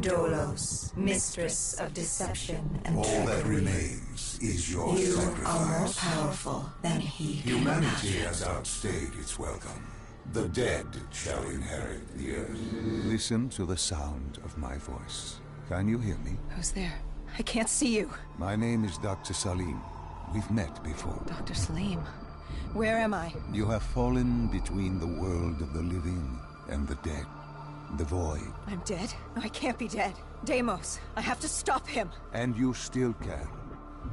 Dolos, mistress of deception and All trickery. that remains is your You sacrifice. are more powerful than he can Humanity imagine. has outstayed its welcome. The dead shall inherit the earth. Listen to the sound of my voice. Can you hear me? Who's there? I can't see you. My name is Dr. Salim. We've met before. Dr. Salim. Where am I? You have fallen between the world of the living and the dead. The void. I'm dead? No, I can't be dead. Deimos, I have to stop him. And you still can.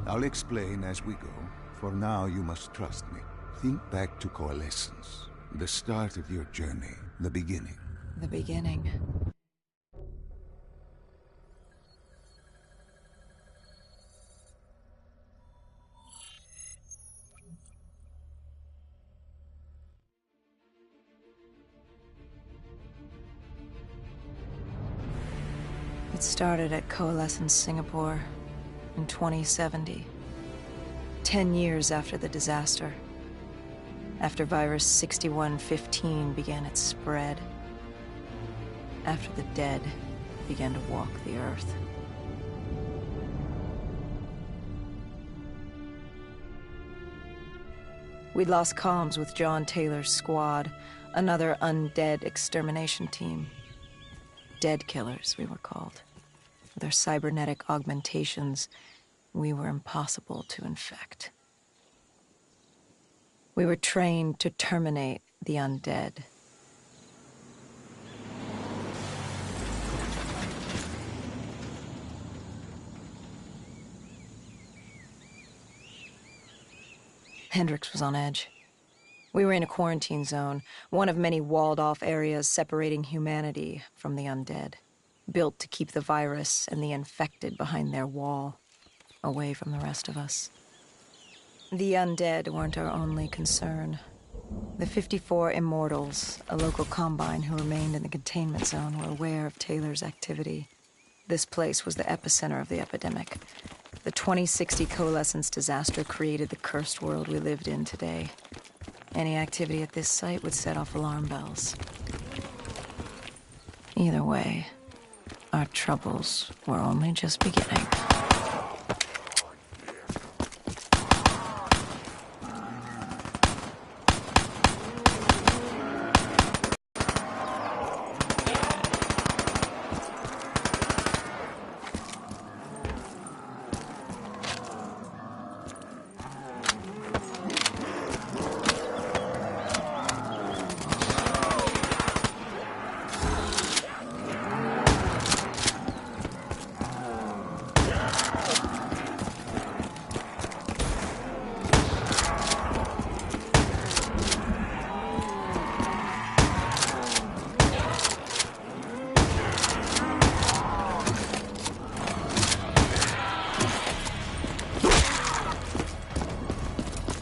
I'll explain as we go. For now, you must trust me. Think back to Coalescence. The start of your journey. The beginning. The beginning. It started at Coalescence Singapore in 2070. 10 years after the disaster. After Virus 6115 began its spread. After the dead began to walk the Earth. We'd lost comms with John Taylor's squad, another undead extermination team. Dead killers, we were called. With our cybernetic augmentations, we were impossible to infect. We were trained to terminate the undead. Hendricks was on edge. We were in a quarantine zone, one of many walled-off areas separating humanity from the undead, built to keep the virus and the infected behind their wall, away from the rest of us. The undead weren't our only concern. The 54 Immortals, a local combine who remained in the containment zone, were aware of Taylor's activity. This place was the epicenter of the epidemic. The 2060 Coalescence disaster created the cursed world we lived in today. Any activity at this site would set off alarm bells. Either way, our troubles were only just beginning.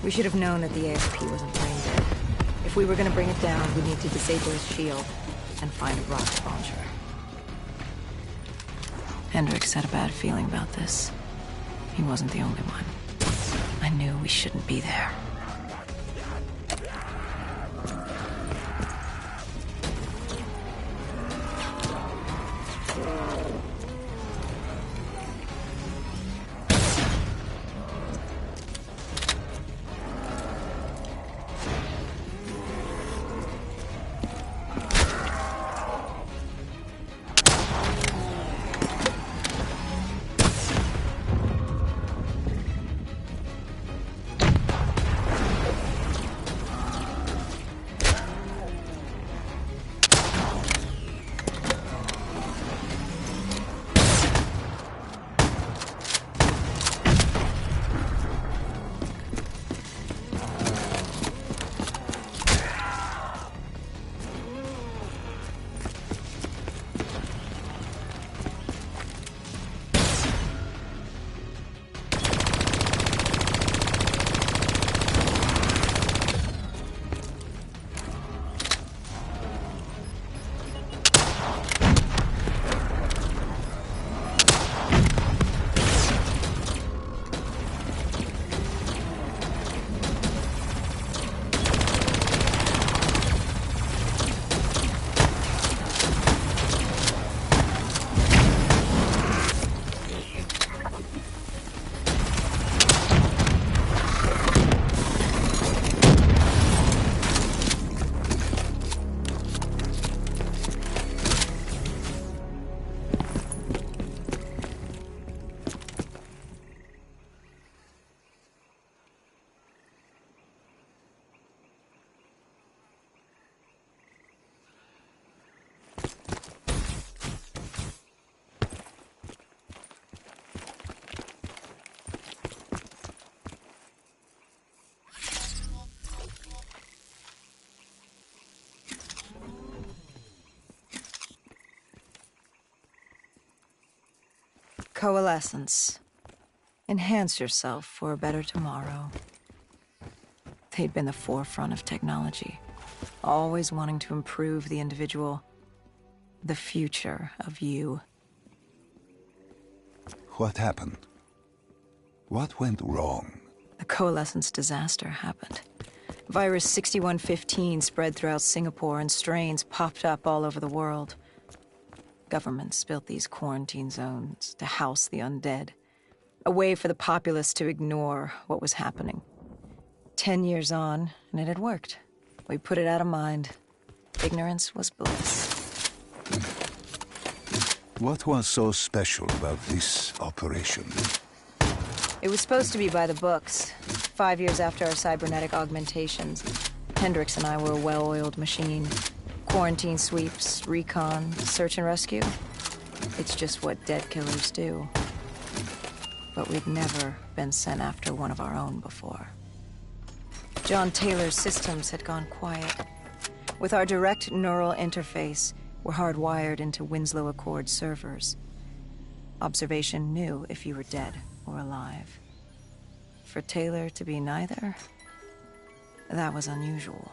We should have known that the ASP wasn't brain dead. If we were going to bring it down, we'd need to disable his shield and find a rocket launcher. Hendricks had a bad feeling about this. He wasn't the only one. I knew we shouldn't be there. Coalescence. Enhance yourself for a better tomorrow. They'd been the forefront of technology, always wanting to improve the individual, the future of you. What happened? What went wrong? The Coalescence disaster happened. Virus 6115 spread throughout Singapore and strains popped up all over the world. Governments built these quarantine zones to house the undead, a way for the populace to ignore what was happening. 10 years on, and it had worked. We put it out of mind. Ignorance was bliss. What was so special about this operation? It was supposed to be by the books. 5 years after our cybernetic augmentations, Hendricks and I were a well-oiled machine. Quarantine sweeps, recon, search and rescue. It's just what dead killers do. But we'd never been sent after one of our own before. John Taylor's systems had gone quiet. With our direct neural interface, we're hardwired into Winslow Accord servers. Observation knew if you were dead or alive. For Taylor to be neither, that was unusual.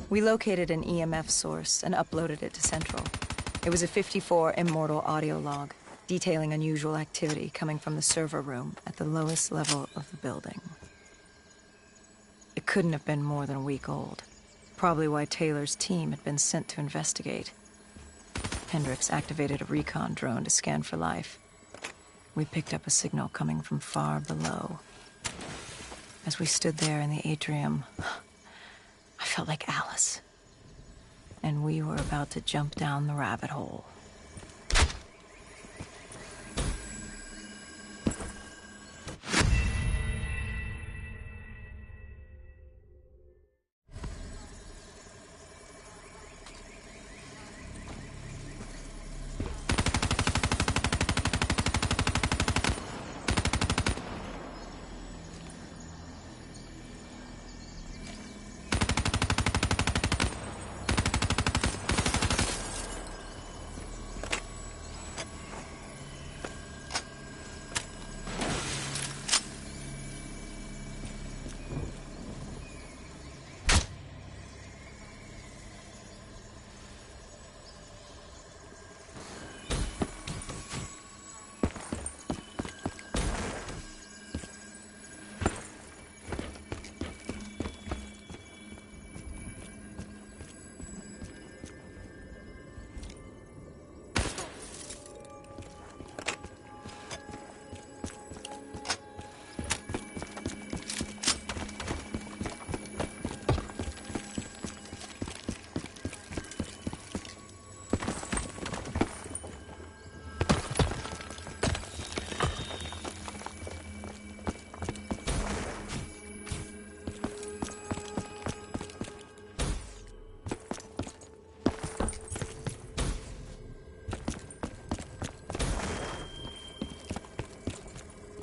We located an EMF source and uploaded it to Central. It was a 54 immortal audio log, detailing unusual activity coming from the server room at the lowest level of the building. It couldn't have been more than a week old, probably why Taylor's team had been sent to investigate. Hendricks activated a recon drone to scan for life. We picked up a signal coming from far below. As we stood there in the atrium, I felt like Alice. And we were about to jump down the rabbit hole.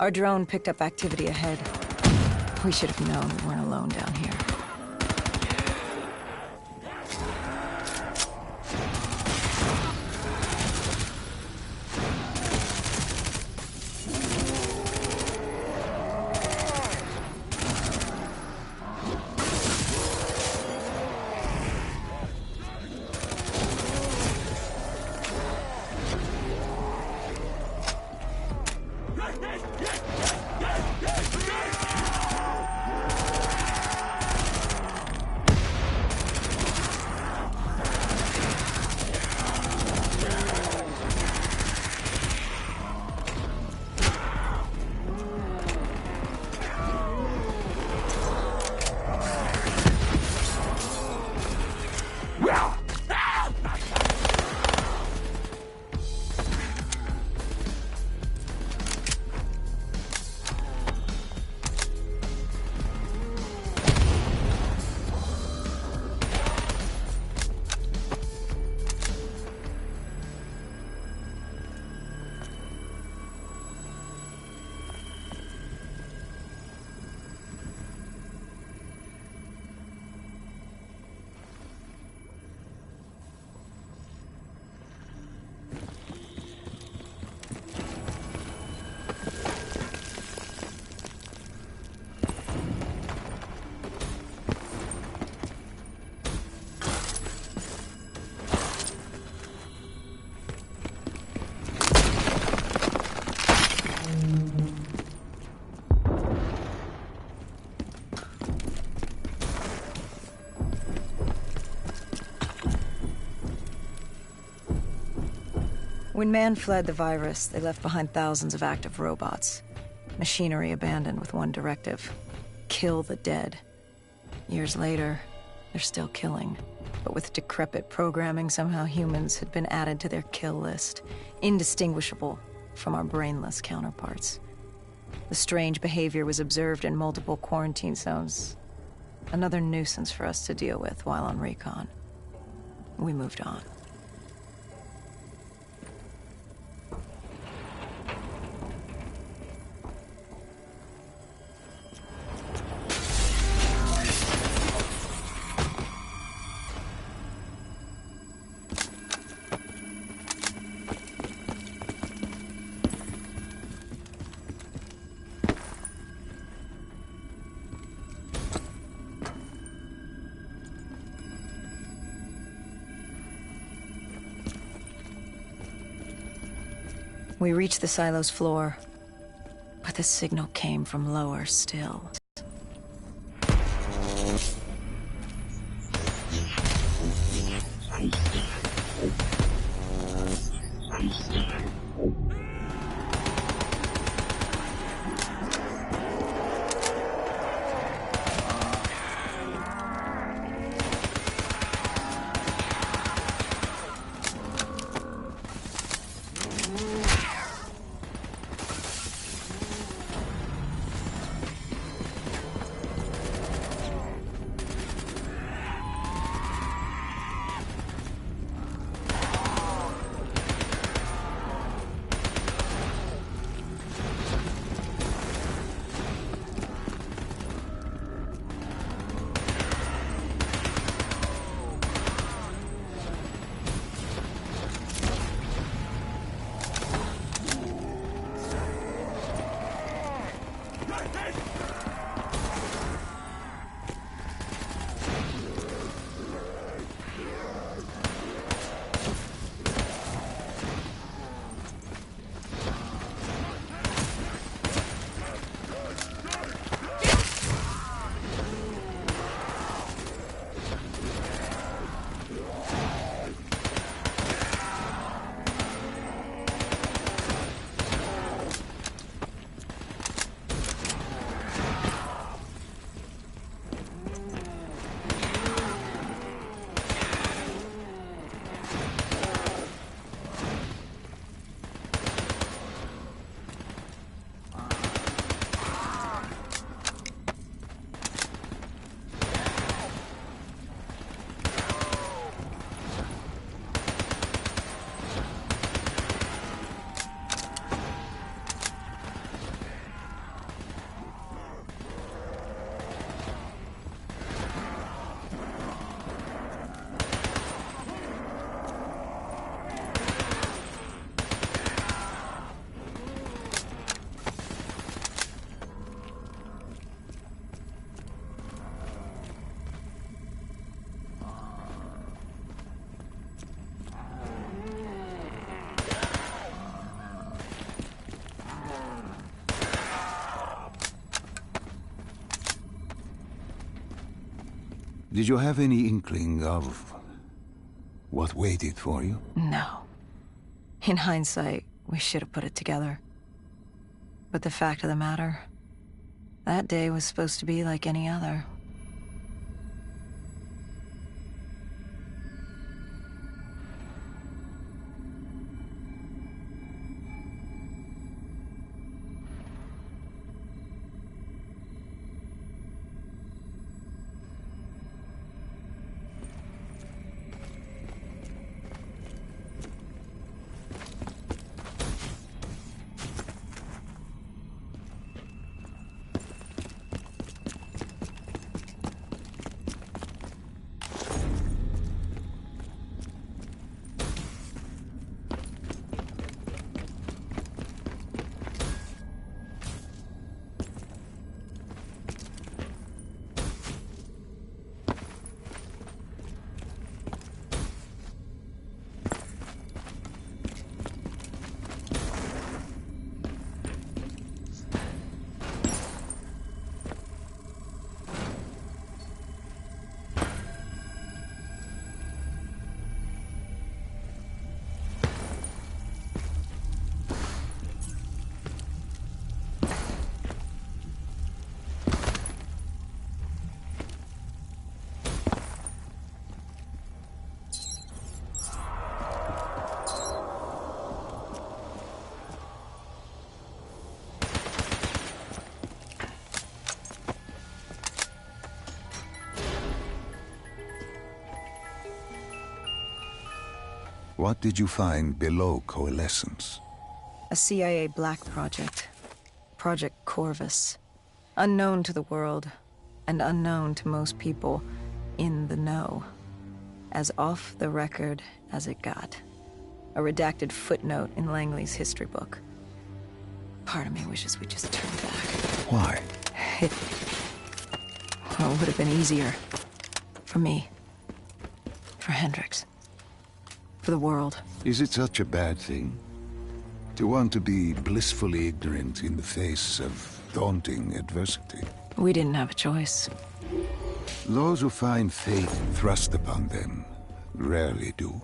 Our drone picked up activity ahead. We should have known we weren't alone down here. When man fled the virus, they left behind thousands of active robots. Machinery abandoned with one directive: kill the dead. Years later, they're still killing. But with decrepit programming, somehow humans had been added to their kill list, indistinguishable from our brainless counterparts. The strange behavior was observed in multiple quarantine zones. Another nuisance for us to deal with while on recon. We moved on. We reached the silo's floor, but the signal came from lower still. Did you have any inkling of what waited for you? No. In hindsight, we should have put it together. But the fact of the matter, that day was supposed to be like any other. What did you find below Coalescence? A CIA black project. Project Corvus. Unknown to the world, and unknown to most people in the know. As off the record as it got. A redacted footnote in Langley's history book. Part of me wishes we just turned back. Why? Well, it would have been easier. For me. For Hendricks. For the world. Is it such a bad thing? To want to be blissfully ignorant in the face of daunting adversity? We didn't have a choice. Those who find fate thrust upon them rarely do.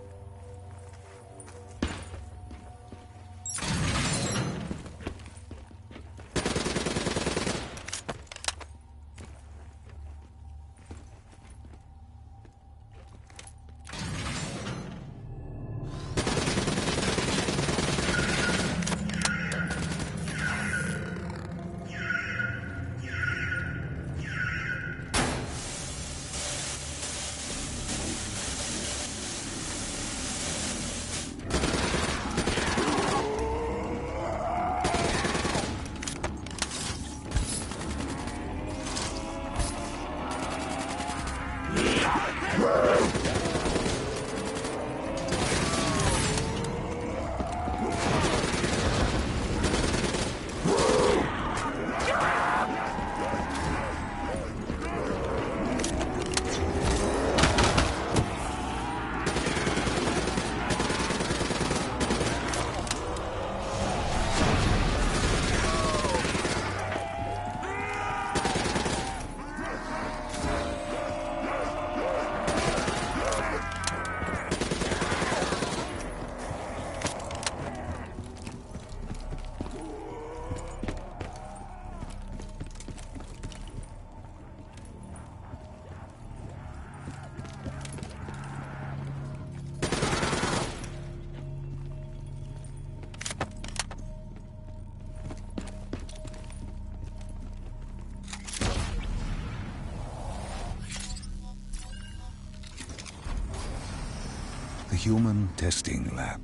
The human testing lab.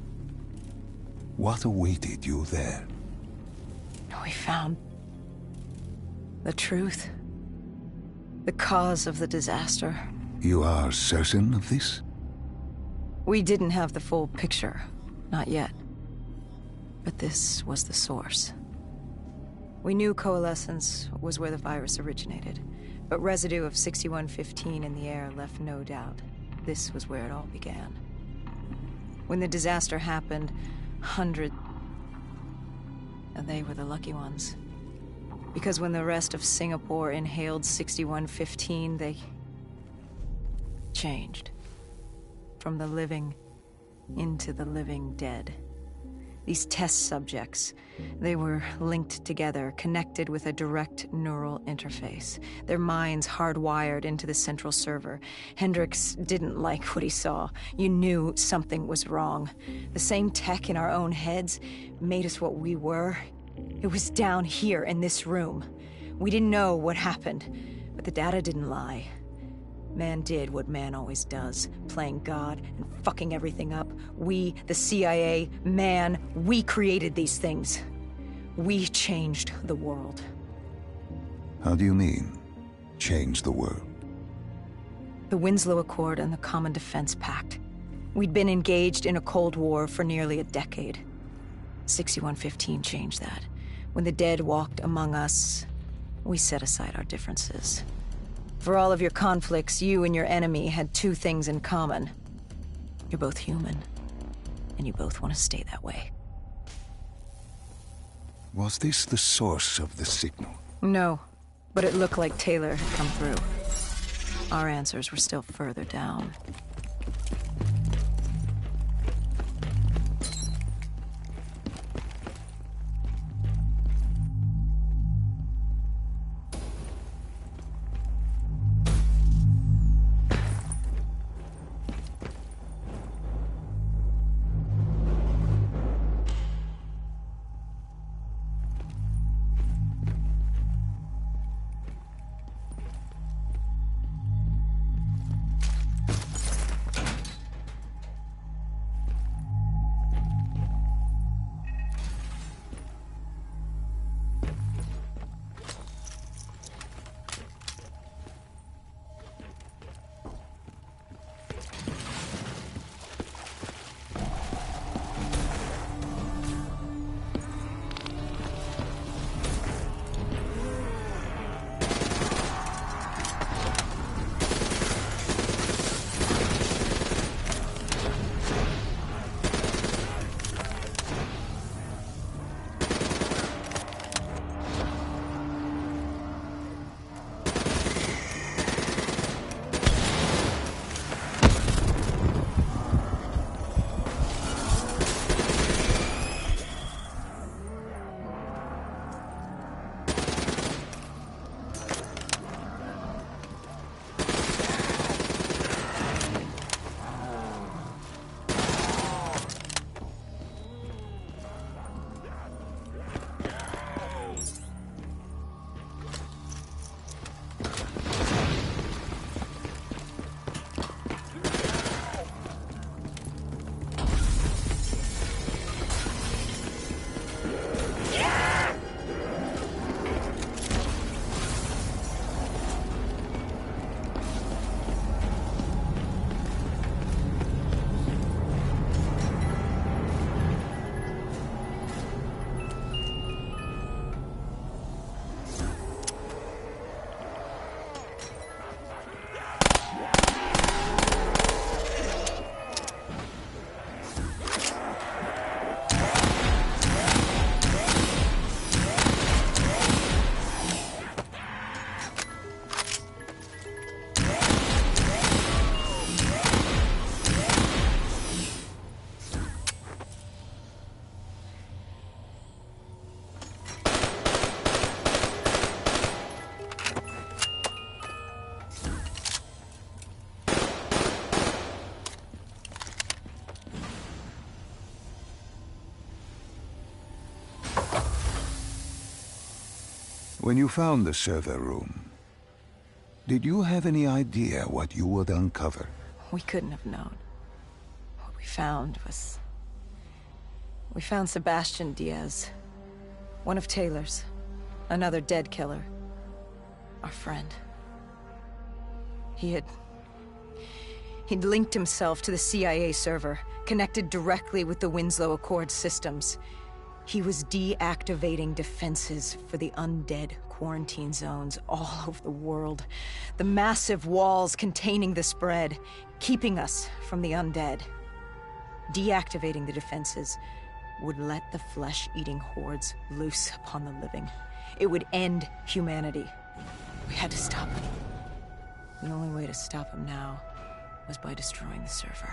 What awaited you there? We found the truth. The cause of the disaster. You are certain of this? We didn't have the full picture. Not yet. But this was the source. We knew Coalescence was where the virus originated, but residue of 6115 in the air left no doubt. This was where it all began. When the disaster happened, they were the lucky ones. Because when the rest of Singapore inhaled 6115, they changed. From the living into the living dead. These test subjects, they were linked together, connected with a direct neural interface. Their minds hardwired into the central server. Hendricks didn't like what he saw. You knew something was wrong. The same tech in our own heads made us what we were. It was down here in this room. We didn't know what happened, but the data didn't lie. Man did what man always does, playing God and fucking everything up. We, the CIA, man, we created these things. We changed the world. How do you mean, change the world? The Winslow Accord and the Common Defense Pact. We'd been engaged in a Cold War for nearly a decade. 6115 changed that. When the dead walked among us, we set aside our differences. For all of your conflicts, you and your enemy had two things in common. You're both human, and you both want to stay that way. Was this the source of the signal? No, but it looked like Taylor had come through. Our answers were still further down. When you found the server room, did you have any idea what you would uncover? We couldn't have known. What we found was... We found Sebastian Diaz. One of Taylor's. Another dead killer. Our friend. He'd linked himself to the CIA server, connected directly with the Winslow Accord systems. He was deactivating defenses for the undead quarantine zones all over the world. The massive walls containing the spread, keeping us from the undead. Deactivating the defenses would let the flesh-eating hordes loose upon the living. It would end humanity. We had to stop him. The only way to stop him now was by destroying the server.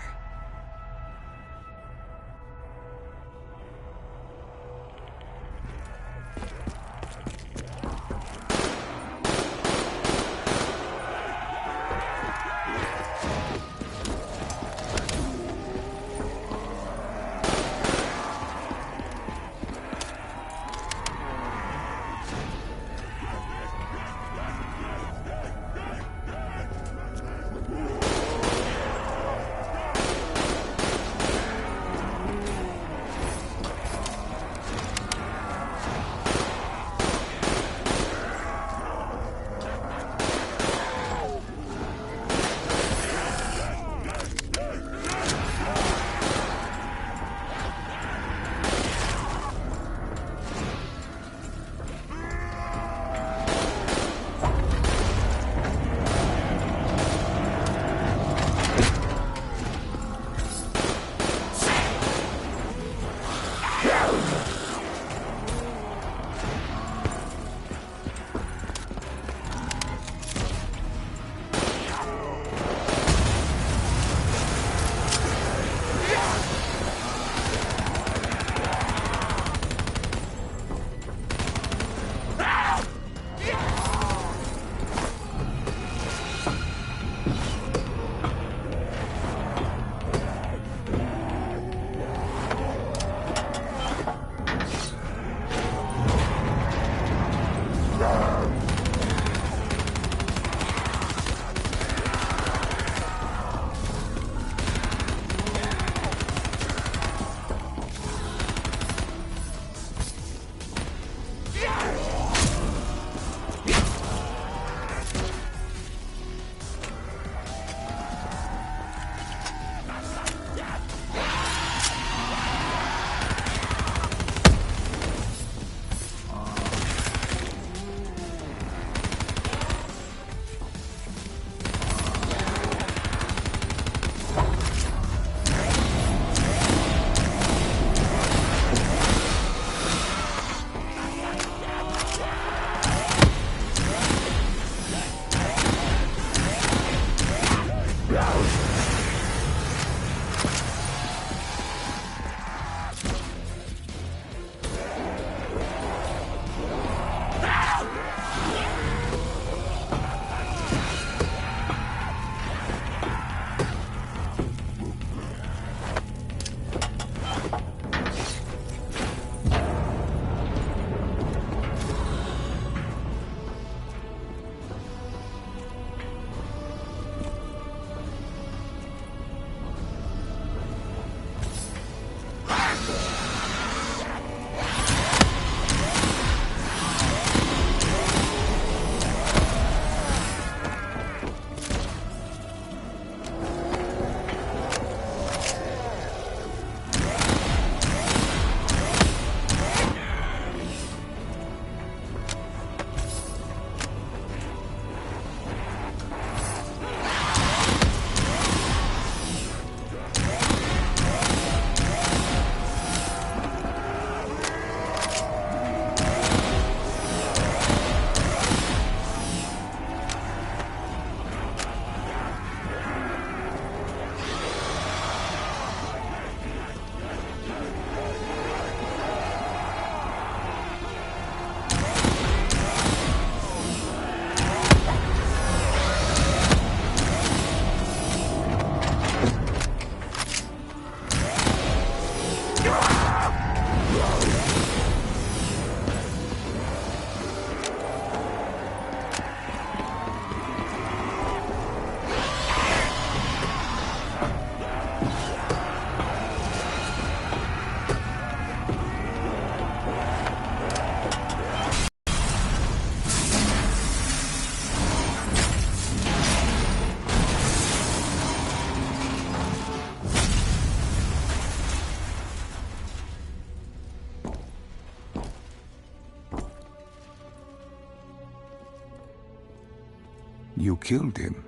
You killed him.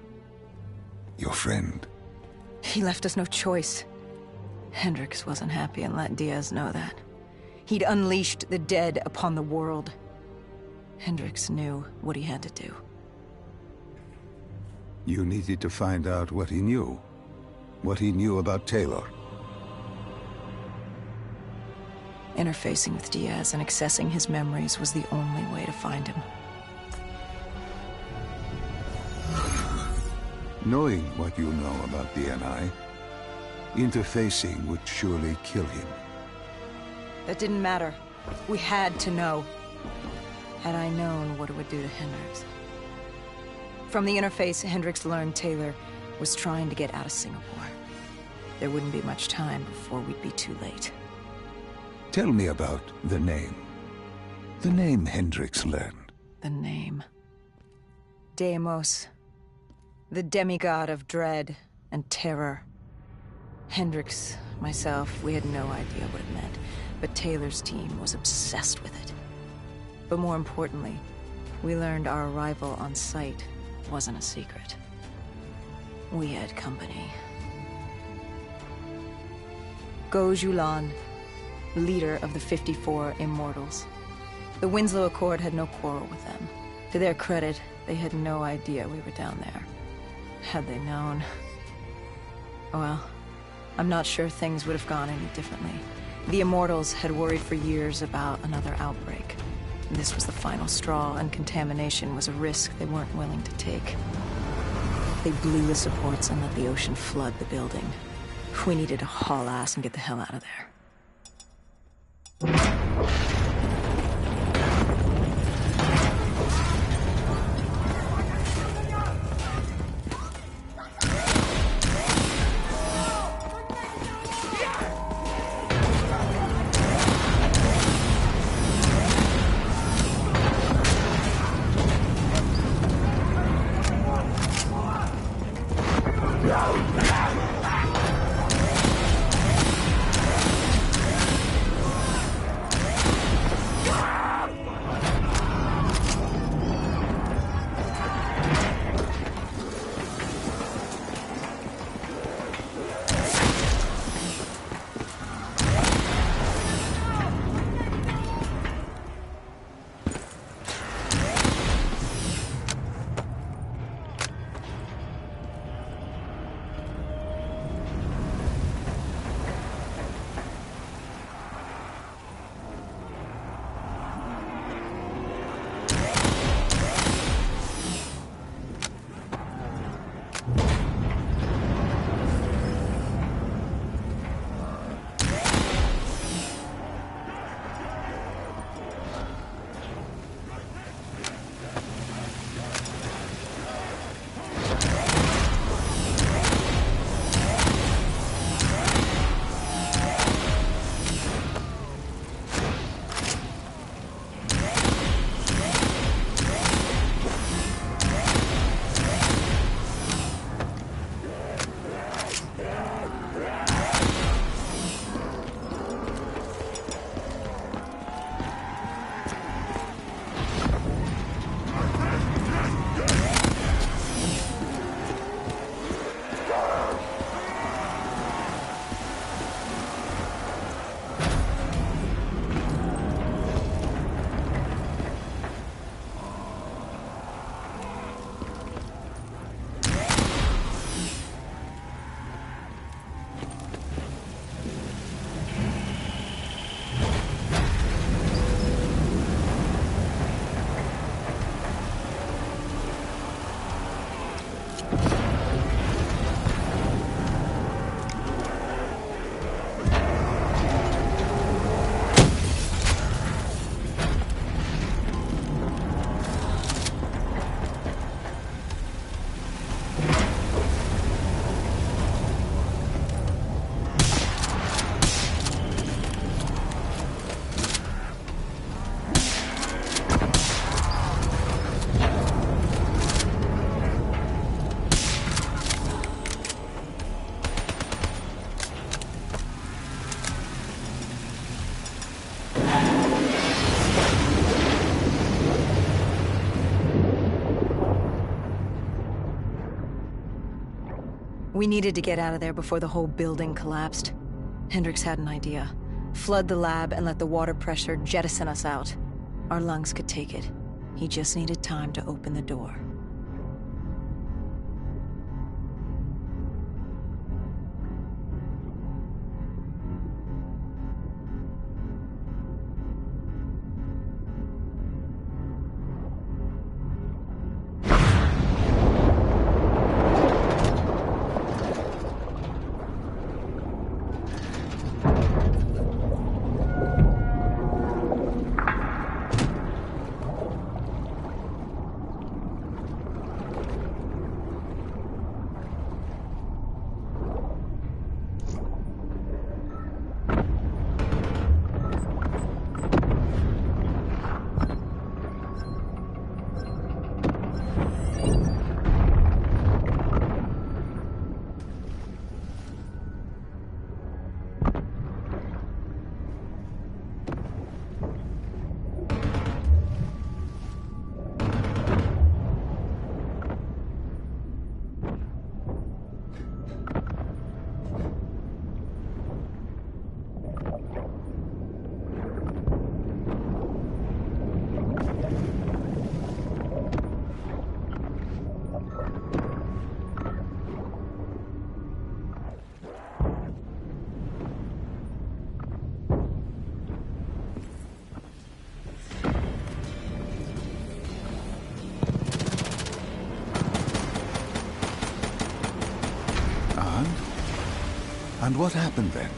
Your friend. He left us no choice. Hendricks wasn't happy and let Diaz know that. He'd unleashed the dead upon the world. Hendricks knew what he had to do. You needed to find out what he knew. What he knew about Taylor. Interfacing with Diaz and accessing his memories was the only way to find him. Knowing what you know about DNI, interfacing would surely kill him. That didn't matter. We had to know. Had I known what it would do to Hendricks. From the interface, Hendricks learned Taylor was trying to get out of Singapore. There wouldn't be much time before we'd be too late. Tell me about the name. The name Hendricks learned. The name. Deimos. The demigod of dread and terror. Hendricks, myself, we had no idea what it meant, but Taylor's team was obsessed with it. But more importantly, we learned our arrival on site wasn't a secret. We had company. Go Julan, leader of the 54 Immortals. The Winslow Accord had no quarrel with them. To their credit, they had no idea we were down there. Had they known... well, I'm not sure things would have gone any differently. The Immortals had worried for years about another outbreak. This was the final straw, and contamination was a risk they weren't willing to take. They blew the supports and let the ocean flood the building. We needed to haul ass and get the hell out of there. We needed to get out of there before the whole building collapsed. Hendricks had an idea. Flood the lab and let the water pressure jettison us out. Our lungs could take it. He just needed time to open the door. And what happened then?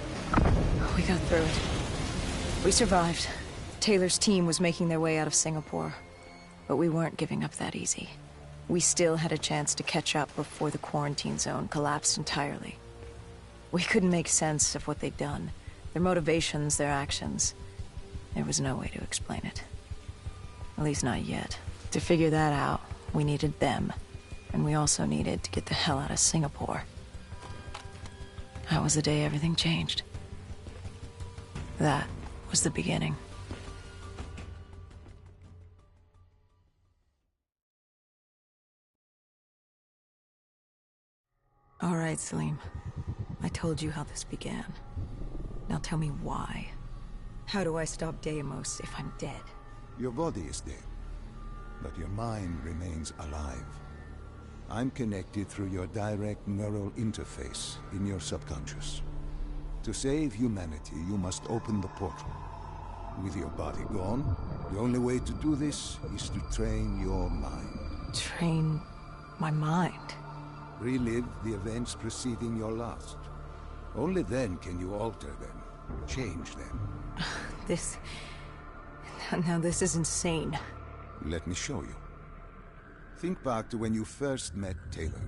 We got through it. We survived. Taylor's team was making their way out of Singapore. But we weren't giving up that easy. We still had a chance to catch up before the quarantine zone collapsed entirely. We couldn't make sense of what they'd done. Their motivations, their actions. There was no way to explain it. At least not yet. To figure that out, we needed them. And we also needed to get the hell out of Singapore. That was the day everything changed. That was the beginning. All right, Salim. I told you how this began. Now tell me why. How do I stop Deimos if I'm dead? Your body is dead, but your mind remains alive. I'm connected through your direct neural interface in your subconscious. To save humanity, you must open the portal. With your body gone, the only way to do this is to train your mind. Train my mind? Relive the events preceding your last. Only then can you alter them, change them. Now this is insane. Let me show you. Think back to when you first met Taylor.